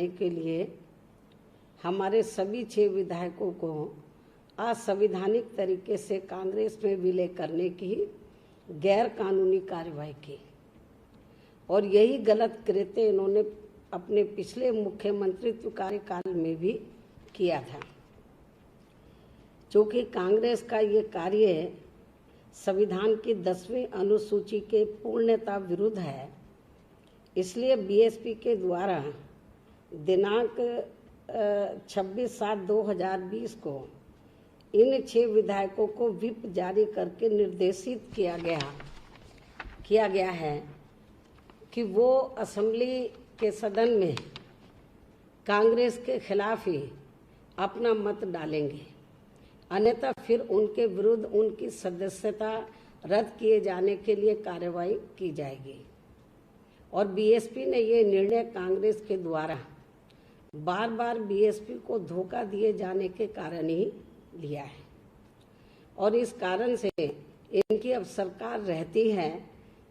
के लिए हमारे सभी 6 विधायकों को असंवैधानिक तरीके से कांग्रेस में विलय करने की गैर कानूनी कार्रवाई की और यही गलत कृत्य इन्होंने अपने पिछले मुख्यमंत्रित्व कार्यकाल में भी किया था। चूँकि कांग्रेस का ये कार्य संविधान की 10वीं अनुसूची के पूर्णतः विरुद्ध है, इसलिए बीएसपी के द्वारा दिनांक 26/7/2020 को इन 6 विधायकों को व्हिप जारी करके निर्देशित किया गया है कि वो असेंबली के सदन में कांग्रेस के खिलाफ ही अपना मत डालेंगे, अन्यथा फिर उनके विरुद्ध उनकी सदस्यता रद्द किए जाने के लिए कार्रवाई की जाएगी। और बीएसपी ने ये निर्णय कांग्रेस के द्वारा बार बार बीएसपी को धोखा दिए जाने के कारण ही लिया है और इस कारण से इनकी अब सरकार रहती है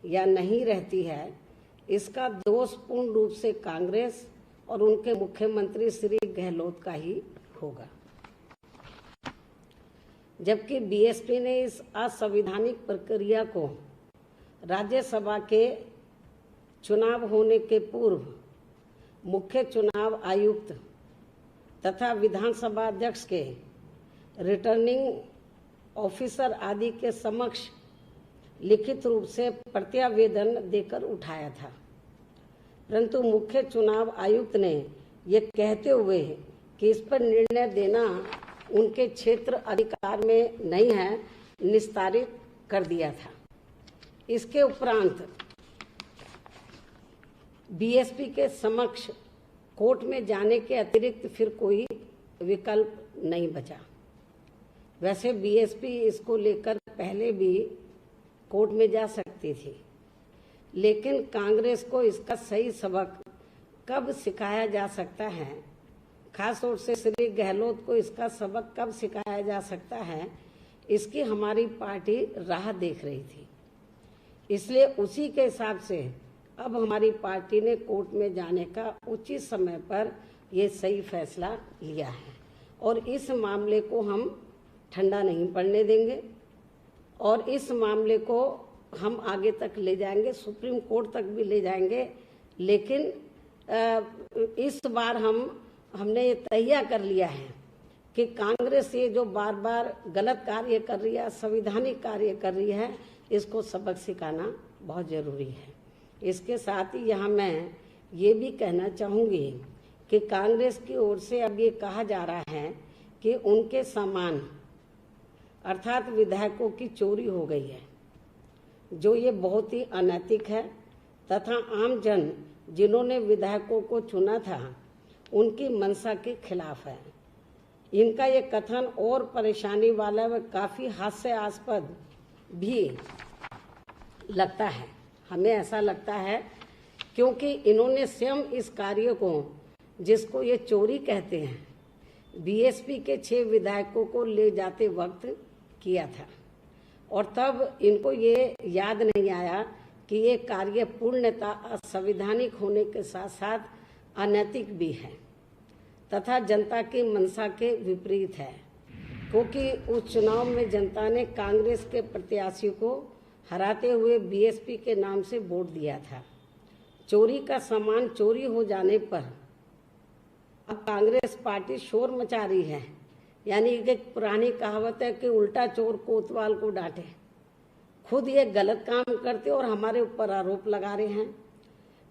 या नहीं रहती है, इसका दोष पूर्ण रूप से कांग्रेस और उनके मुख्यमंत्री श्री गहलोत का ही होगा। जबकि बीएसपी ने इस असंवैधानिक प्रक्रिया को राज्यसभा के चुनाव होने के पूर्व मुख्य चुनाव आयुक्त तथा विधानसभा अध्यक्ष के रिटर्निंग ऑफिसर आदि के समक्ष लिखित रूप से प्रत्यावेदन देकर उठाया था, परंतु मुख्य चुनाव आयुक्त ने ये कहते हुए कि इस पर निर्णय देना उनके क्षेत्र अधिकार में नहीं है, निस्तारित कर दिया था। इसके उपरांत बीएसपी के समक्ष कोर्ट में जाने के अतिरिक्त फिर कोई विकल्प नहीं बचा। वैसे बीएसपी इसको लेकर पहले भी कोर्ट में जा सकती थी, लेकिन कांग्रेस को इसका सही सबक कब सिखाया जा सकता है, खास तौर से श्री गहलोत को इसका सबक कब सिखाया जा सकता है, इसकी हमारी पार्टी राह देख रही थी। इसलिए उसी के हिसाब से अब हमारी पार्टी ने कोर्ट में जाने का उचित समय पर ये सही फैसला लिया है और इस मामले को हम ठंडा नहीं पड़ने देंगे और इस मामले को हम आगे तक ले जाएंगे, सुप्रीम कोर्ट तक भी ले जाएंगे। लेकिन इस बार हमने ये तय कर लिया है कि कांग्रेस ये जो बार बार गलत कार्य कर रही है, संवैधानिक कार्य कर रही है, इसको सबक सिखाना बहुत जरूरी है। इसके साथ ही यहाँ मैं ये भी कहना चाहूँगी कि कांग्रेस की ओर से अब ये कहा जा रहा है कि उनके सामान अर्थात विधायकों की चोरी हो गई है, जो ये बहुत ही अनैतिक है तथा आम जन जिन्होंने विधायकों को चुना था उनकी मंशा के खिलाफ है। इनका ये कथन और परेशानी वाला व काफ़ी हास्यास्पद भी लगता है, हमें ऐसा लगता है, क्योंकि इन्होंने स्वयं इस कार्य को, जिसको ये चोरी कहते हैं, बीएसपी के 6 विधायकों को ले जाते वक्त किया था और तब इनको ये याद नहीं आया कि ये कार्य पूर्णतः असंवैधानिक होने के साथ साथ अनैतिक भी है तथा जनता की मंशा के विपरीत है, क्योंकि उस चुनाव में जनता ने कांग्रेस के प्रत्याशी को हराते हुए बीएसपी के नाम से वोट दिया था। चोरी का सामान चोरी हो जाने पर अब कांग्रेस पार्टी शोर मचा रही है, यानी एक पुरानी कहावत है कि उल्टा चोर कोतवाल को डांटे। खुद ये गलत काम करते और हमारे ऊपर आरोप लगा रहे हैं।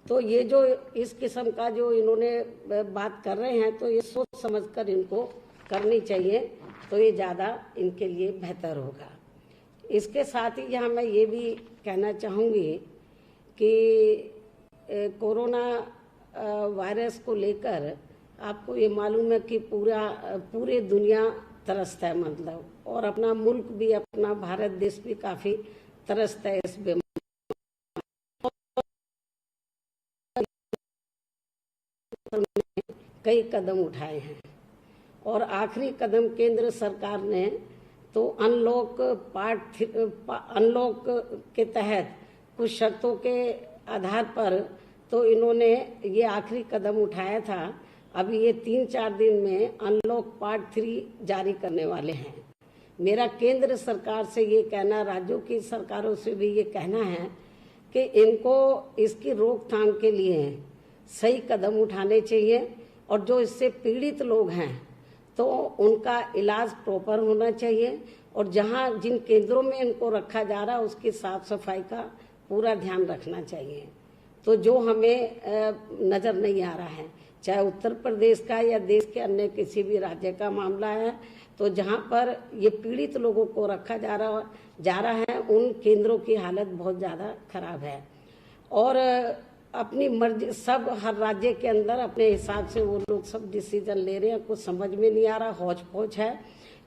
तो ये जो इस किस्म का जो इन्होंने बात कर रहे हैं, तो ये सोच समझकर इनको करनी चाहिए, तो ये ज़्यादा इनके लिए बेहतर होगा। इसके साथ ही यहाँ मैं ये भी कहना चाहूँगी कि कोरोना वायरस को लेकर आपको ये मालूम है कि पूरे दुनिया त्रस्त है, मतलब, और अपना मुल्क भी, अपना भारत देश भी काफ़ी त्रस्त है इस बीमारी। कई कदम उठाए हैं और आखिरी कदम केंद्र सरकार ने तो अनलॉक के तहत कुछ शर्तों के आधार पर तो इन्होंने ये आखिरी कदम उठाया था अभी ये 3-4 दिन में अनलॉक पार्ट 3 जारी करने वाले हैं। मेरा केंद्र सरकार से ये कहना, राज्यों की सरकारों से भी ये कहना है कि इनको इसकी रोकथाम के लिए सही कदम उठाने चाहिए और जो इससे पीड़ित लोग हैं तो उनका इलाज प्रॉपर होना चाहिए और जहां जिन केंद्रों में इनको रखा जा रहा है उसकी साफ सफाई का पूरा ध्यान रखना चाहिए। तो जो हमें नजर नहीं आ रहा है, चाहे उत्तर प्रदेश का या देश के अन्य किसी भी राज्य का मामला है, तो जहां पर ये पीड़ित लोगों को रखा जा रहा है उन केंद्रों की हालत बहुत ज़्यादा खराब है और अपनी मर्जी सब हर राज्य के अंदर अपने हिसाब से वो लोग सब डिसीजन ले रहे हैं, कुछ समझ में नहीं आ रहा, हौच पौच है।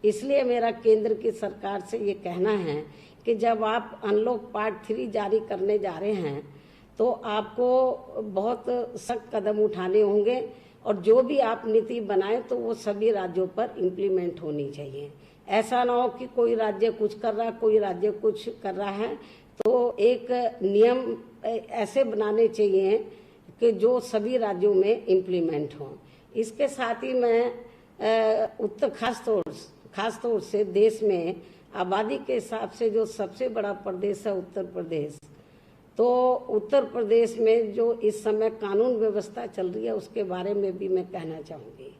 इसलिए मेरा केंद्र की सरकार से ये कहना है कि जब आप अनलॉक पार्ट 3 जारी करने जा रहे हैं तो आपको बहुत सख्त कदम उठाने होंगे और जो भी आप नीति बनाए तो वो सभी राज्यों पर इम्प्लीमेंट होनी चाहिए। ऐसा ना हो कि कोई राज्य कुछ कर रहा है, कोई राज्य कुछ कर रहा है। तो एक नियम ऐसे बनाने चाहिए कि जो सभी राज्यों में इम्प्लीमेंट हों। इसके साथ ही मैं उत्तर खास तौर से देश में आबादी के हिसाब से जो सबसे बड़ा प्रदेश है उत्तर प्रदेश, तो उत्तर प्रदेश में जो इस समय कानून व्यवस्था चल रही है उसके बारे में भी मैं कहना चाहूँगी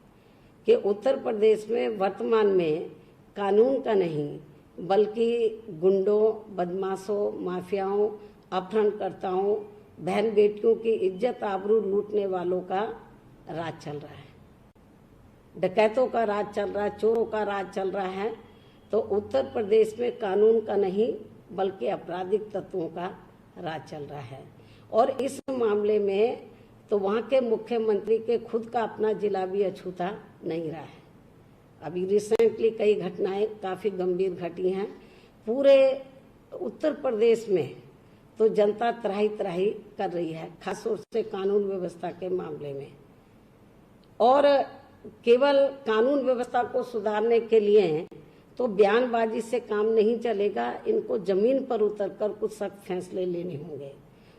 कि उत्तर प्रदेश में वर्तमान में कानून का नहीं बल्कि गुंडों, बदमाशों, माफियाओं, अपहरणकर्ताओं, बहन बेटियों की इज्जत आबरू लूटने वालों का राज चल रहा है, डकैतों का राज चल रहा है, चोरों का राज चल रहा है। तो उत्तर प्रदेश में कानून का नहीं बल्कि आपराधिक तत्वों का राज चल रहा है और इस मामले में तो वहाँ के मुख्यमंत्री के खुद का अपना जिला भी अछूता नहीं रहा है। अभी रिसेंटली कई घटनाएं काफ़ी गंभीर घटी हैं पूरे उत्तर प्रदेश में, तो जनता त्राही त्राही कर रही है खासतौर से कानून व्यवस्था के मामले में। और केवल कानून व्यवस्था को सुधारने के लिए तो बयानबाजी से काम नहीं चलेगा, इनको जमीन पर उतरकर कुछ सख्त फैसले लेने होंगे।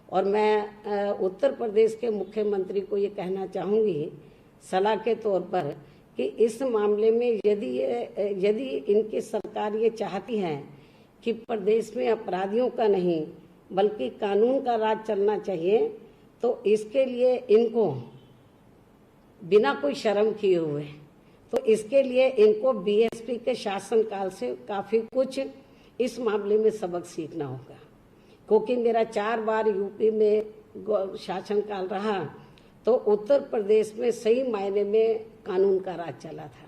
और मैं उत्तर प्रदेश के मुख्यमंत्री को ये कहना चाहूँगी सलाह के तौर पर कि इस मामले में यदि इनकी सरकार ये चाहती है कि प्रदेश में अपराधियों का नहीं बल्कि कानून का राज चलना चाहिए, तो इसके लिए इनको बिना कोई शर्म किए हुए तो इसके लिए इनको बीएसपी के शासनकाल से काफ़ी कुछ इस मामले में सबक सीखना होगा, क्योंकि मेरा 4 बार यूपी में शासनकाल रहा तो उत्तर प्रदेश में सही मायने में कानून का राज चला था।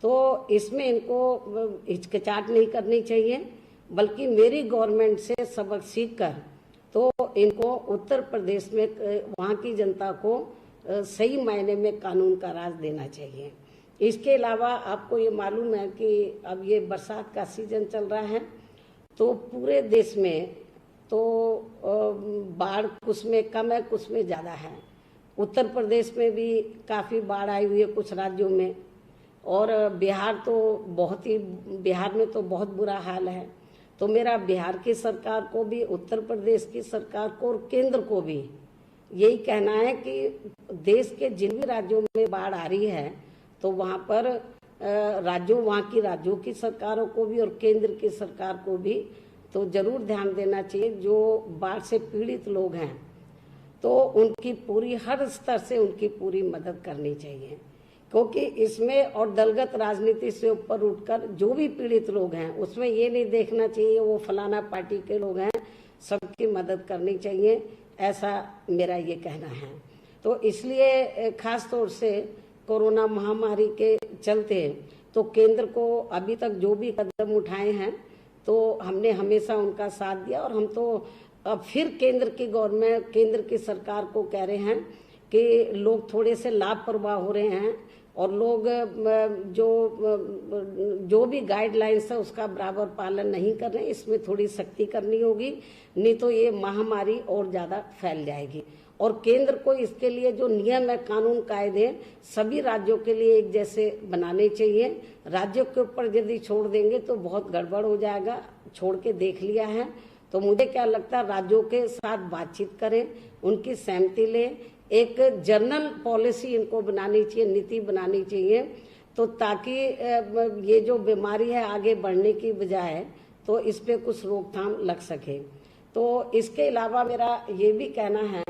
तो इसमें इनको हिचकिचाहट नहीं करनी चाहिए बल्कि मेरी गवर्नमेंट से सबक सीखकर तो इनको उत्तर प्रदेश में वहाँ की जनता को सही मायने में कानून का राज देना चाहिए। इसके अलावा आपको ये मालूम है कि अब ये बरसात का सीजन चल रहा है तो पूरे देश में तो बाढ़ कुछ में कम है कुछ में ज़्यादा है। उत्तर प्रदेश में भी काफ़ी बाढ़ आई हुई है कुछ राज्यों में और बिहार में तो बहुत बुरा हाल है। तो मेरा बिहार की सरकार को भी, उत्तर प्रदेश की सरकार को और केंद्र को भी यही कहना है कि देश के जिन भी राज्यों में बाढ़ आ रही है तो वहाँ पर वहाँ की राज्यों की सरकारों को भी और केंद्र की सरकार को भी तो जरूर ध्यान देना चाहिए। जो बाढ़ से पीड़ित लोग हैं तो उनकी पूरी हर स्तर से उनकी पूरी मदद करनी चाहिए, क्योंकि इसमें और दलगत राजनीति से ऊपर उठकर जो भी पीड़ित लोग हैं उसमें ये नहीं देखना चाहिए वो फलाना पार्टी के लोग हैं, सबकी मदद करनी चाहिए, ऐसा मेरा ये कहना है। तो इसलिए खास तौर से कोरोना महामारी के चलते तो केंद्र को अभी तक जो भी कदम उठाए हैं तो हमने हमेशा उनका साथ दिया और हम तो अब फिर केंद्र की सरकार को कह रहे हैं कि लोग थोड़े से लापरवाह हो रहे हैं और लोग जो भी गाइडलाइंस है उसका बराबर पालन नहीं कर रहे हैं। इसमें थोड़ी सख्ती करनी होगी, नहीं तो ये महामारी और ज़्यादा फैल जाएगी। और केंद्र को इसके लिए जो नियम है, कानून कायदे सभी राज्यों के लिए एक जैसे बनाने चाहिए। राज्यों के ऊपर यदि छोड़ देंगे तो बहुत गड़बड़ हो जाएगा। छोड़ के देख लिया है तो मुझे क्या लगता है राज्यों के साथ बातचीत करें, उनकी सहमति लें, एक जनरल पॉलिसी इनको बनानी चाहिए, नीति बनानी चाहिए, तो ताकि ये जो बीमारी है आगे बढ़ने की बजाय तो इस पे कुछ रोकथाम लग सके। तो इसके अलावा मेरा ये भी कहना है,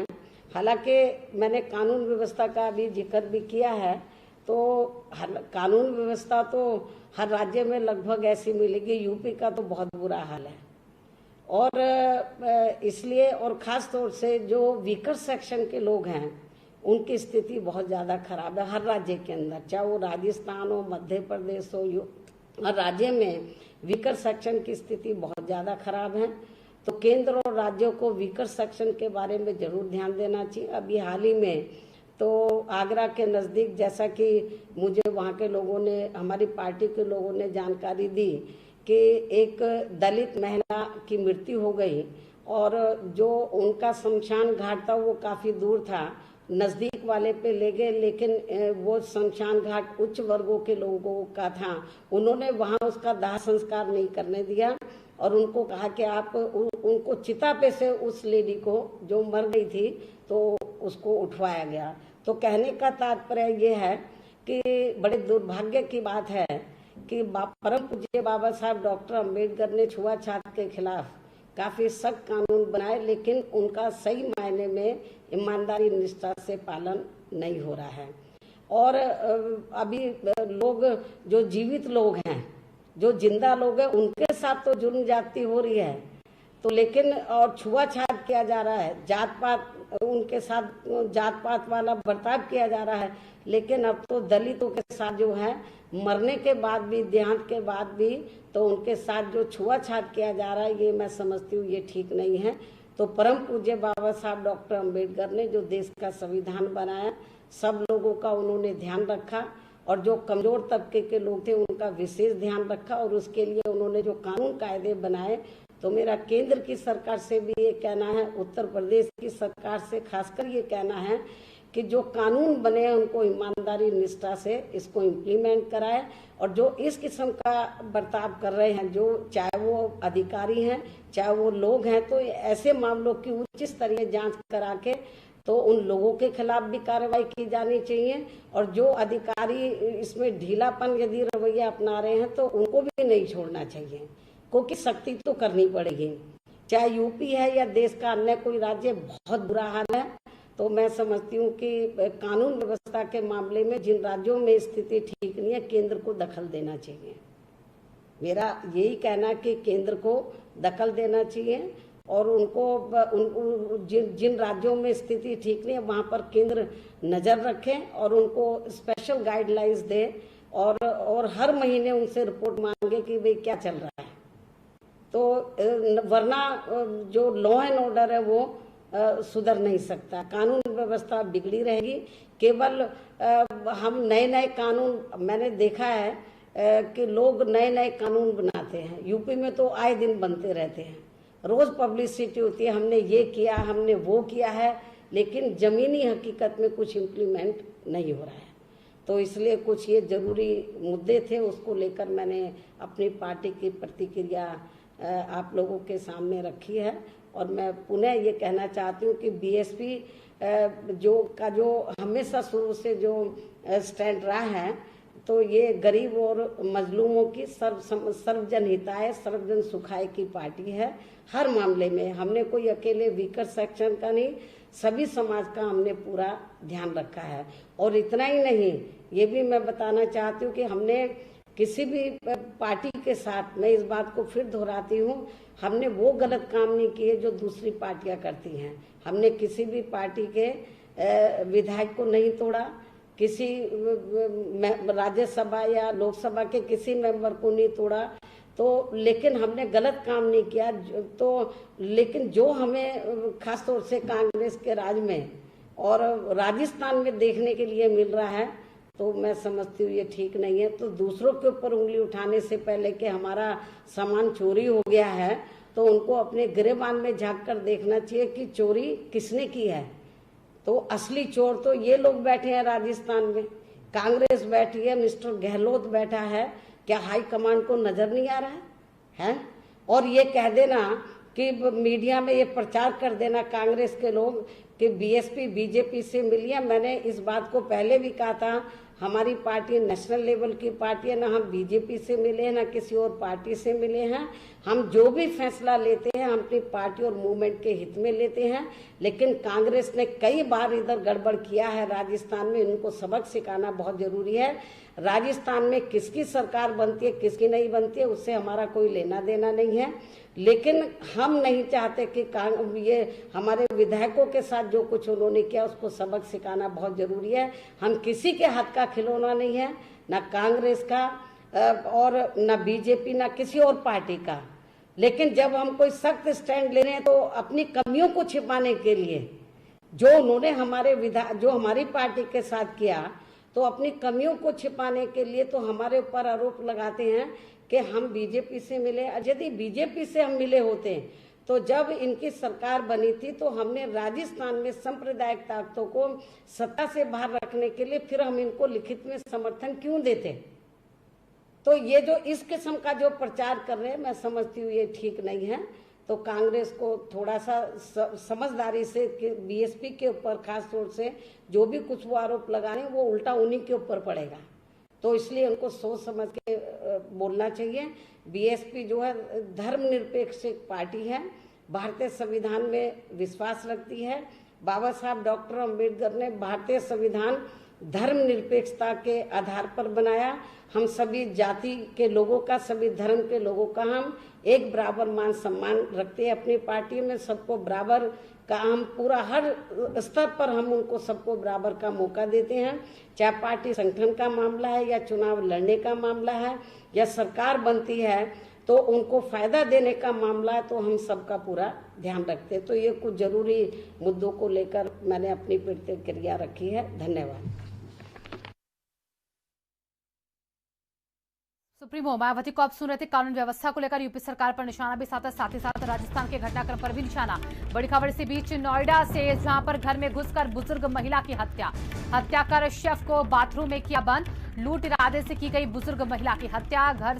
हालांकि मैंने कानून व्यवस्था का भी जिक्र भी किया है, तो कानून व्यवस्था तो हर राज्य में लगभग ऐसी मिलेगी, यूपी का तो बहुत बुरा हाल है। और इसलिए और ख़ास तौर से जो वीकर सेक्शन के लोग हैं उनकी स्थिति बहुत ज़्यादा खराब है हर राज्य के अंदर, चाहे वो राजस्थान हो, मध्य प्रदेश हो, हर राज्य में वीकर सेक्शन की स्थिति बहुत ज़्यादा खराब है। तो केंद्र और राज्यों को वीकर सेक्शन के बारे में जरूर ध्यान देना चाहिए। अभी हाल ही में तो आगरा के नज़दीक, जैसा कि मुझे वहाँ के लोगों ने, हमारी पार्टी के लोगों ने जानकारी दी कि एक दलित महिला की मृत्यु हो गई और जो उनका शमशान घाट था वो काफ़ी दूर था, नज़दीक वाले पे ले गए, लेकिन वो शमशान घाट उच्च वर्गों के लोगों का था। उन्होंने वहाँ उसका दाह संस्कार नहीं करने दिया और उनको कहा कि आप उनको चिता पे से उस लेडी को जो मर गई थी तो उसको उठवाया गया। तो कहने का तात्पर्य ये है कि बड़े दुर्भाग्य की बात है कि परम पूज्य बाबा साहब डॉक्टर अम्बेडकर ने छुआछूत के खिलाफ काफी सख्त कानून बनाए, लेकिन उनका सही मायने में ईमानदारी निष्ठा से पालन नहीं हो रहा है। और अभी लोग जो जीवित लोग हैं, जो जिंदा लोग हैं, उनके साथ तो जुर्म ज्यादती हो रही है, तो लेकिन और छुआछूत किया जा रहा है, जात पात उनके साथ जात पात वाला बर्ताव किया जा रहा है। लेकिन अब तो दलितों के साथ जो है मरने के बाद भी, देहांत के बाद भी, तो उनके साथ जो छुआछूत किया जा रहा है, ये मैं समझती हूँ ये ठीक नहीं है। तो परम पूज्य बाबा साहब डॉक्टर अम्बेडकर ने जो देश का संविधान बनाया, सब लोगों का उन्होंने ध्यान रखा और जो कमजोर तबके के लोग थे उनका विशेष ध्यान रखा और उसके लिए उन्होंने जो कानून कायदे बनाए। तो मेरा केंद्र की सरकार से भी ये कहना है, उत्तर प्रदेश की सरकार से खासकर ये कहना है कि जो कानून बने हैं उनको ईमानदारी निष्ठा से इसको इम्प्लीमेंट कराए और जो इस किस्म का बर्ताव कर रहे हैं, जो चाहे वो अधिकारी हैं चाहे वो लोग हैं, तो ऐसे मामलों की उच्च स्तरीय जांच करा के तो उन लोगों के खिलाफ भी कार्रवाई की जानी चाहिए और जो अधिकारी इसमें ढीलापन यदि रवैया अपना रहे हैं तो उनको भी नहीं छोड़ना चाहिए, क्योंकि सख्ती तो करनी पड़ेगी। चाहे यूपी है या देश का अन्य कोई राज्य, बहुत बुरा हाल है। तो मैं समझती हूँ कि कानून व्यवस्था के मामले में जिन राज्यों में स्थिति ठीक नहीं है, केंद्र को दखल देना चाहिए। मेरा यही कहना कि केंद्र को दखल देना चाहिए और उनको जिन राज्यों में स्थिति ठीक नहीं है वहाँ पर केंद्र नज़र रखें और उनको स्पेशल गाइडलाइंस दे और हर महीने उनसे रिपोर्ट मांगे कि भाई क्या चल रहा है। तो वरना जो लॉ एंड ऑर्डर है वो सुधर नहीं सकता, कानून व्यवस्था बिगड़ी रहेगी। केवल हम नए नए कानून, मैंने देखा है कि लोग नए नए कानून बनाते हैं, यूपी में तो आए दिन बनते रहते हैं, रोज पब्लिसिटी होती है, हमने ये किया, हमने वो किया है, लेकिन जमीनी हकीकत में कुछ इम्प्लीमेंट नहीं हो रहा है। तो इसलिए कुछ ये जरूरी मुद्दे थे, उसको लेकर मैंने अपनी पार्टी की प्रतिक्रिया आप लोगों के सामने रखी है। और मैं पुनः ये कहना चाहती हूँ कि बीएसपी जो हमेशा शुरू से जो स्टैंड रहा है, तो ये गरीब और मजलूमों की सर्वजन हिताय सर्वजन सुखाय की पार्टी है। हर मामले में हमने कोई अकेले वीकर सेक्शन का नहीं, सभी समाज का हमने पूरा ध्यान रखा है। और इतना ही नहीं, ये भी मैं बताना चाहती हूँ कि हमने किसी भी पार्टी के साथ, मैं इस बात को फिर दोहराती हूँ, हमने वो गलत काम नहीं किए जो दूसरी पार्टियां करती हैं। हमने किसी भी पार्टी के विधायक को नहीं तोड़ा, किसी राज्यसभा या लोकसभा के किसी मेंबर को नहीं तोड़ा, तो लेकिन हमने गलत काम नहीं किया। तो लेकिन जो हमें खासतौर से कांग्रेस के राज में और राजस्थान में देखने के लिए मिल रहा है, तो मैं समझती हूँ ये ठीक नहीं है। तो दूसरों के ऊपर उंगली उठाने से पहले कि हमारा सामान चोरी हो गया है, तो उनको अपने गिरेबान में झांक कर देखना चाहिए कि चोरी किसने की है। तो असली चोर तो ये लोग बैठे हैं राजस्थान में, कांग्रेस बैठी है, मिस्टर गहलोत बैठा है, क्या हाई कमांड को नजर नहीं आ रहा है? और ये कह देना कि मीडिया में ये प्रचार कर देना कांग्रेस के लोग कि बीएसपी बीजेपी से मिली है। मैंने इस बात को पहले भी कहा था, हमारी पार्टी नेशनल लेवल की पार्टी है, ना हम बीजेपी से मिले हैं ना किसी और पार्टी से मिले हैं। हम जो भी फैसला लेते हैं हम अपनी पार्टी और मूवमेंट के हित में लेते हैं। लेकिन कांग्रेस ने कई बार इधर गड़बड़ किया है राजस्थान में, इनको सबक सिखाना बहुत जरूरी है। राजस्थान में किसकी सरकार बनती है किसकी नहीं बनती है उससे हमारा कोई लेना देना नहीं है, लेकिन हम नहीं चाहते कि ये हमारे विधायकों के साथ जो कुछ उन्होंने किया उसको सबक सिखाना बहुत जरूरी है। हम किसी के हाथ का खिलौना नहीं है, ना कांग्रेस का और ना बीजेपी ना किसी और पार्टी का। लेकिन जब हम कोई सख्त स्टैंड ले रहे हैं तो अपनी कमियों को छिपाने के लिए जो उन्होंने हमारी पार्टी के साथ किया, तो अपनी कमियों को छिपाने के लिए तो हमारे ऊपर आरोप लगाते हैं कि हम बीजेपी से मिले। यदि बीजेपी से हम मिले होते तो जब इनकी सरकार बनी थी तो हमने राजस्थान में सांप्रदायिक ताकतों को सत्ता से बाहर रखने के लिए फिर हम इनको लिखित में समर्थन क्यों देते। तो ये जो इस किस्म का जो प्रचार कर रहे हैं मैं समझती हूँ ये ठीक नहीं है। तो कांग्रेस को थोड़ा सा समझदारी से बीएसपी के ऊपर खास तौर से जो भी कुछ वो आरोप लगा रहे हैं वो उल्टा उन्हीं के ऊपर पड़ेगा, तो इसलिए उनको सोच समझ के बोलना चाहिए। बीएसपी जो है धर्मनिरपेक्ष पार्टी है, भारतीय संविधान में विश्वास रखती है। बाबा साहब डॉक्टर अम्बेडकर ने भारतीय संविधान धर्मनिरपेक्षता के आधार पर बनाया। हम सभी जाति के लोगों का, सभी धर्म के लोगों का हम एक बराबर मान सम्मान रखते हैं। अपनी पार्टी में सबको बराबर का हम पूरा हर स्तर पर हम उनको सबको बराबर का मौका देते हैं। चाहे पार्टी संगठन का मामला है या चुनाव लड़ने का मामला है या सरकार बनती है तो उनको फायदा देने का मामला है, तो हम सबका पूरा ध्यान रखते हैं। तो ये कुछ जरूरी मुद्दों को लेकर मैंने अपनी प्रतिक्रिया रखी है। धन्यवाद। सुप्रीमो मायावती को आप सुन रहे थे। कानून व्यवस्था को लेकर यूपी सरकार पर निशाना भी साधा, साथ ही साथ राजस्थान के घटनाक्रम पर भी निशाना। बड़ी खबर इसी बीच नोएडा से, जहां पर घर में घुसकर बुजुर्ग महिला की हत्या कर शेफ को बाथरूम में किया बंद। लूट इरादे से की गई बुजुर्ग महिला की हत्या। घर